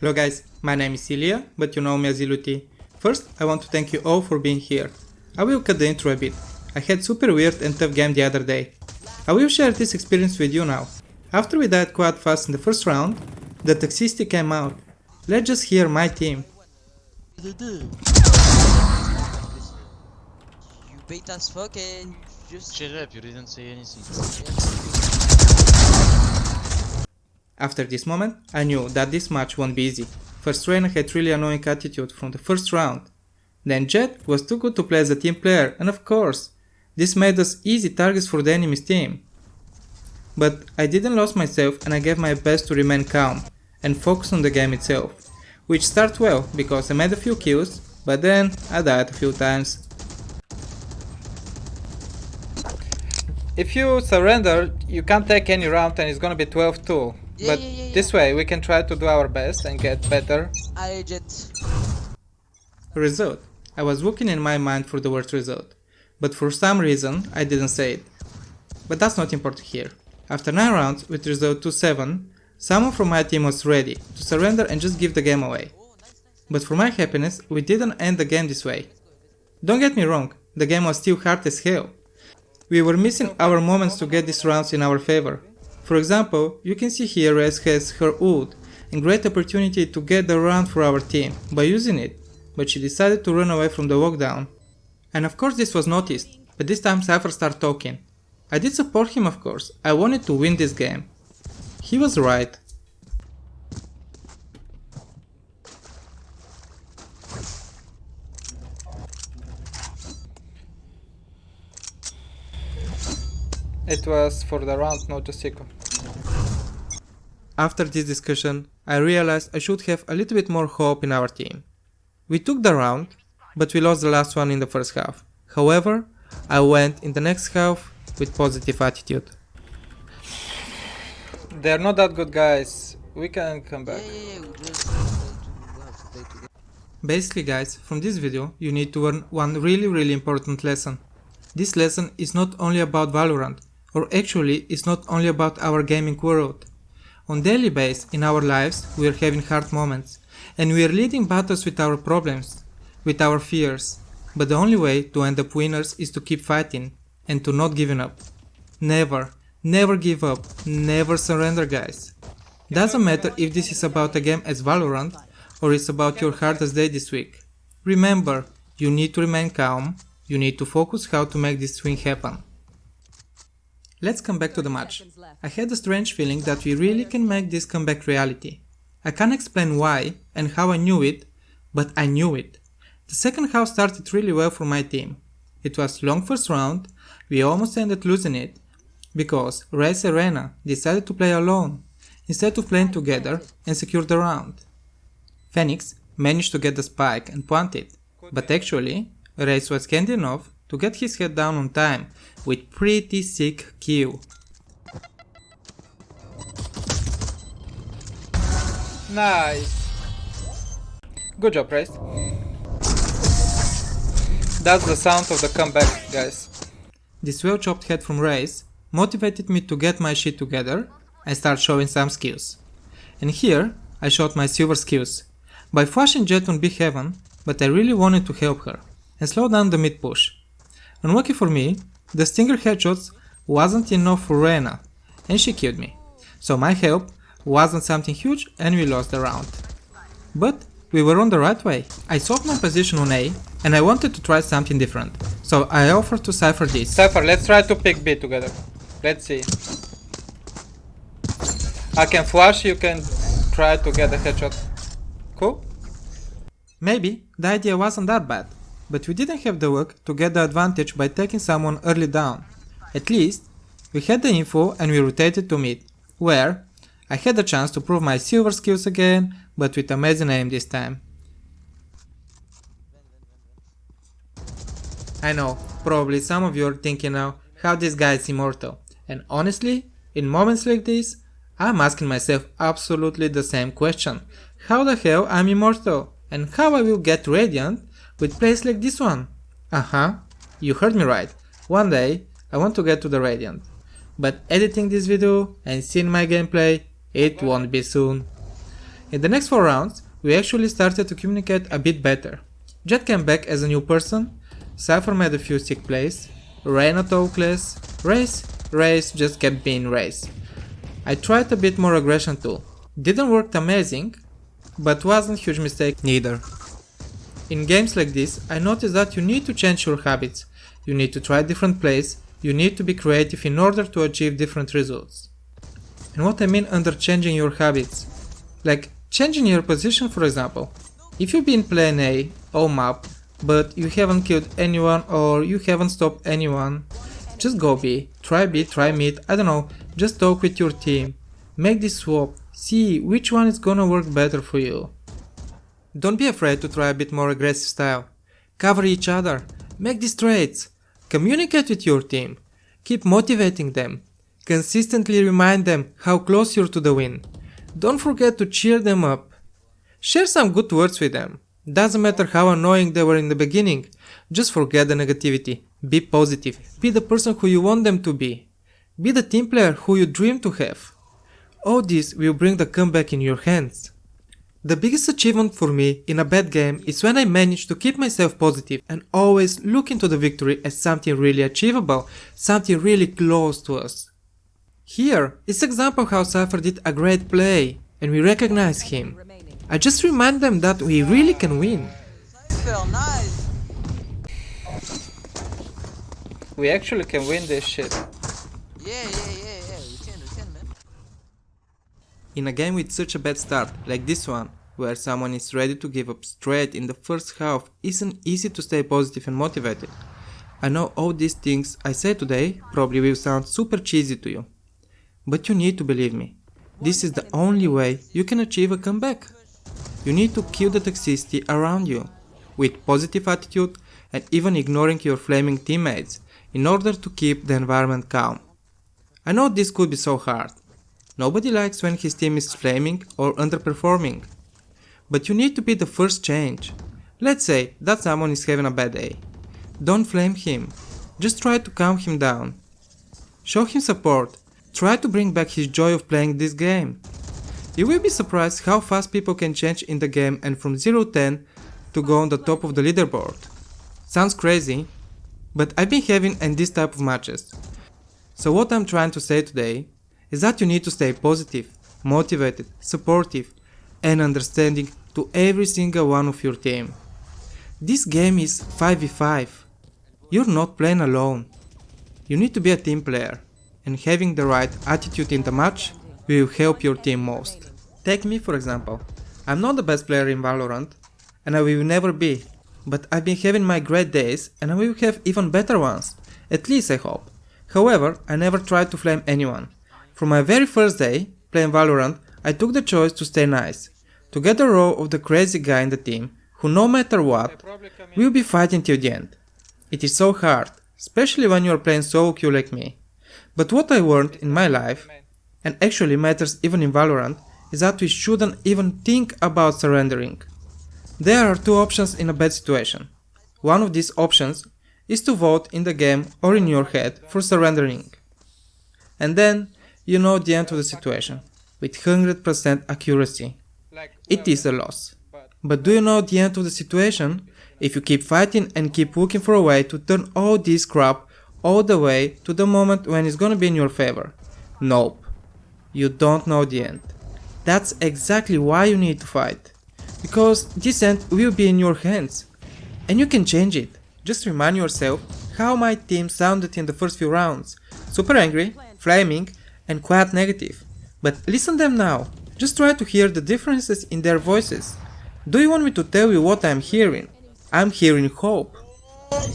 Hello guys, my name is Ilya, but you know me as Iluti. First, I want to thank you all for being here. I will cut the intro a bit. I had super weird and tough game the other day. I will share this experience with you now. After we died quite fast in the first round, the toxicity came out. Let's just hear my team. You bait as fuck and just... Shut up, you didn't say anything. After this moment, I knew that this match won't be easy. First Reyna had really annoying attitude from the first round. Then Jet was too good to play as a team player, and of course, this made us easy targets for the enemy's team. But I didn't lose myself and I gave my best to remain calm and focus on the game itself, which started well because I made a few kills, but then I died a few times. If you surrender, you can't take any round and it's gonna be 12-2. But this way we can try to do our best and get better. Jet. Result. I was looking in my mind for the word result, but for some reason I didn't say it. But that's not important here. After 9 rounds with result 2-7, someone from my team was ready to surrender and just give the game away. But for my happiness, we didn't end the game this way. Don't get me wrong, the game was still hard as hell. We were missing our moments to get these rounds in our favor. For example, you can see here Rez has her ult and great opportunity to get the round for our team by using it, but she decided to run away from the lockdown. And of course this was noticed, but this time Cypher started talking. I did support him of course, I wanted to win this game. He was right. It was for the round, not to Siko. After this discussion, I realized I should have a little bit more hope in our team. We took the round, but we lost the last one in the first half. However, I went in the next half with positive attitude. They're not that good guys, we can come back. Basically guys, from this video you need to learn one really important lesson. This lesson is not only about Valorant, or actually it's not only about our gaming world. On daily basis in our lives we are having hard moments, and we are leading battles with our problems, with our fears, but the only way to end up winners is to keep fighting, and to not giving up. Never give up, never surrender guys. Doesn't matter if this is about a game as Valorant, or it's about your hardest day this week. Remember, you need to remain calm, you need to focus how to make this thing happen. Let's come back to the match. I had a strange feeling that we really can make this comeback reality. I can't explain why and how I knew it, but I knew it. The second half started really well for my team. It was long first round, we almost ended losing it, because Razer Reyna decided to play alone, instead of playing together and secure the round. Phoenix managed to get the spike and plant it, but actually, Raze was handy enough to get his head down on time with pretty sick kill. Nice! Good job, Raze. That's the sound of the comeback, guys. This well chopped head from Raze motivated me to get my shit together and start showing some skills. And here I showed my silver skills by flashing Jet on B heaven, but I really wanted to help her and slow down the mid push. Unlucky for me, the stinger headshots wasn't enough for Reyna and she killed me, so my help wasn't something huge and we lost the round. But we were on the right way. I swapped my position on A and I wanted to try something different, so I offered to Cypher this. Cypher, let's try to pick B together. Let's see. I can flash, you can try to get a headshot. Cool? Maybe the idea wasn't that bad, but we didn't have the luck to get the advantage by taking someone early down. At least, we had the info and we rotated to mid, where I had the chance to prove my silver skills again, but with amazing aim this time. I know, probably some of you are thinking now, how this guy is immortal, and honestly, in moments like this, I'm asking myself absolutely the same question. How the hell I'm immortal? And how I will get radiant with plays like this one? You heard me right. One day I want to get to the radiant. but editing this video and seeing my gameplay, it won't be soon. In the next 4 rounds, we actually started to communicate a bit better. Jet came back as a new person, Cypher made a few sick plays, Reyna talk less, Raze just kept being Raze. I tried a bit more aggression too. Didn't work amazing, but wasn't huge mistake neither. In games like this, I noticed that you need to change your habits, you need to try different plays, you need to be creative in order to achieve different results. And what I mean under changing your habits, like changing your position, for example. If you've been playing A, all map, but you haven't killed anyone or you haven't stopped anyone, just go B, try mid, I don't know, just talk with your team, make this swap, see which one is gonna work better for you. Don't be afraid to try a bit more aggressive style, cover each other, make these trades, communicate with your team, keep motivating them, consistently remind them how close you're to the win. Don't forget to cheer them up. Share some good words with them. Doesn't matter how annoying they were in the beginning, just forget the negativity, be positive, be the person who you want them to be the team player who you dream to have. All this will bring the comeback in your hands. The biggest achievement for me in a bad game is when I manage to keep myself positive and always look into the victory as something really achievable, something really close to us. Here is an example how Cypher did a great play and we recognize him. I just remind them that we really can win. Cypher, nice. We actually can win this shit. Yeah, we can, man. In a game with such a bad start, like this one, where someone is ready to give up straight in the first half, isn't easy to stay positive and motivated. I know all these things I say today probably will sound super cheesy to you. But you need to believe me. This is the only way you can achieve a comeback. You need to kill the toxicity around you, with positive attitude and even ignoring your flaming teammates, in order to keep the environment calm. I know this could be so hard. Nobody likes when his team is flaming or underperforming. But you need to be the first change. Let's say that someone is having a bad day. Don't flame him. Just try to calm him down. Show him support. Try to bring back his joy of playing this game. You will be surprised how fast people can change in the game and from 0-10 to go on the top of the leaderboard. Sounds crazy, but I've been having in this type of matches. So what I'm trying to say today is that you need to stay positive, motivated, supportive and understanding to every single one of your team. This game is 5v5. You're not playing alone. You need to be a team player, and having the right attitude in the match will help your team most. Take me for example. I'm not the best player in Valorant, and I will never be, but I've been having my great days and I will have even better ones, at least I hope. However, I never tried to flame anyone. From my very first day playing Valorant, I took the choice to stay nice, to get the role of the crazy guy in the team who no matter what will be fighting till the end. It is so hard, especially when you are playing solo queue like me. But what I learned in my life, and actually matters even in Valorant, is that we shouldn't even think about surrendering. There are 2 options in a bad situation. One of these options is to vote in the game or in your head for surrendering. And then you know the end of the situation, with 100% accuracy. It is a loss. But do you know the end of the situation? If you keep fighting and keep looking for a way to turn all this crap all the way to the moment when it's gonna be in your favor. Nope. You don't know the end. That's exactly why you need to fight. Because this end will be in your hands. And you can change it. Just remind yourself how my team sounded in the first few rounds. Super angry, flaming, and quite negative. But listen them now. Just try to hear the differences in their voices. Do you want me to tell you what I'm hearing? I'm hearing hope.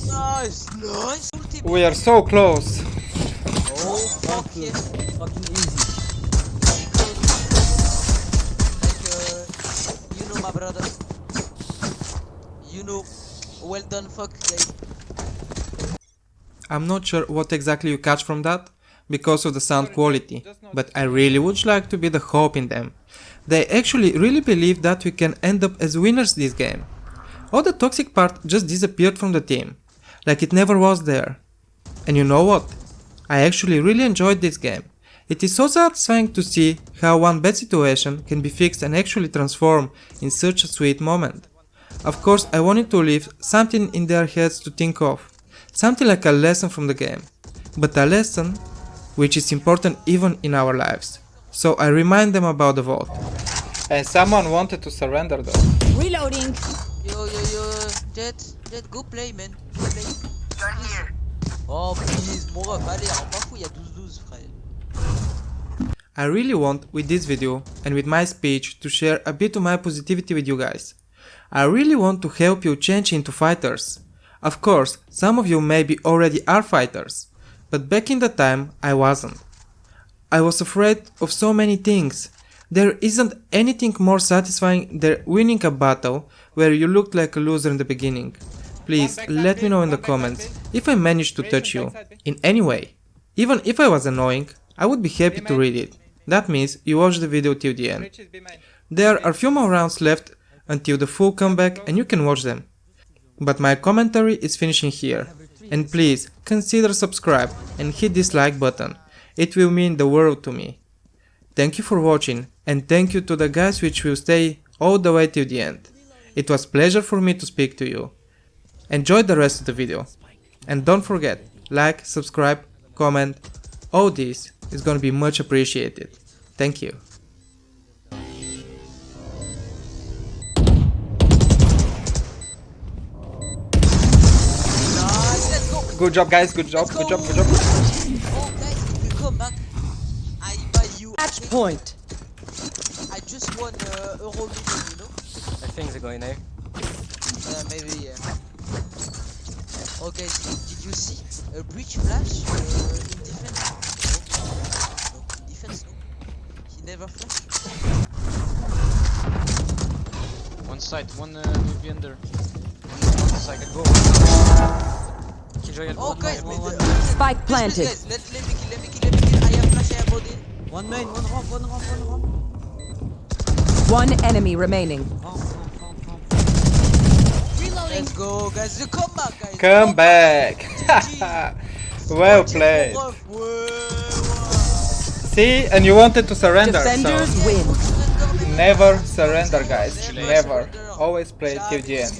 Nice. We are so close. Oh, fuck yeah. Fucking easy. Like, you know, my brother. You know, well done, fuck, guys. I'm not sure what exactly you catch from that, because of the sound quality, but I really would like to be the hope in them. They actually really believe that we can end up as winners this game. All the toxic part just disappeared from the team, like it never was there. And you know what? I actually really enjoyed this game. It is so satisfying to see how one bad situation can be fixed and actually transformed in such a sweet moment. Of course, I wanted to leave something in their heads to think of, something like a lesson from the game, but a lesson which is important even in our lives. So I remind them about the vault. And someone wanted to surrender though. Reloading. Yo, Jet, go play, man. Go play. Please. Oh, please, mon ref, allez, on m'en fout, y'a 12-12, frère. I really want, with this video and with my speech, to share a bit of my positivity with you guys. I really want to help you change into fighters. Of course, some of you maybe already are fighters, but back in the time I wasn't. I was afraid of so many things. There isn't anything more satisfying than winning a battle where you looked like a loser in the beginning. Please let me know in the comments if I managed to touch you in any way. Even if I was annoying, I would be happy to read it. That means you watched the video till the end. There are few more rounds left until the full comeback and you can watch them. But my commentary is finishing here. And please consider subscribe and hit this like button. It will mean the world to me. Thank you for watching and thank you to the guys which will stay all the way till the end. It was pleasure for me to speak to you. Enjoy the rest of the video. And don't forget, like, subscribe, comment, all this is gonna be much appreciated. Thank you. Nice, let's go. Good job guys, good job, good job, good job. Oh, guys, if you come back, I buy you. Match point. I just won Euro Million, you know? I think they're going A. Maybe, yeah. Okay, did you see a breach flash in defense? No, in defense, no. He never flashed. One side, one will be under. One side, go. Killjoy, Oh, guys, Spike planted. Guys, let me kill. I have flash, I have body. One main, one ramp. One enemy remaining. Let's go, guys. You come back, guys. Come back. Well played. See, and you wanted to surrender, Defenders so win. never surrender guys, never. Always play till the end.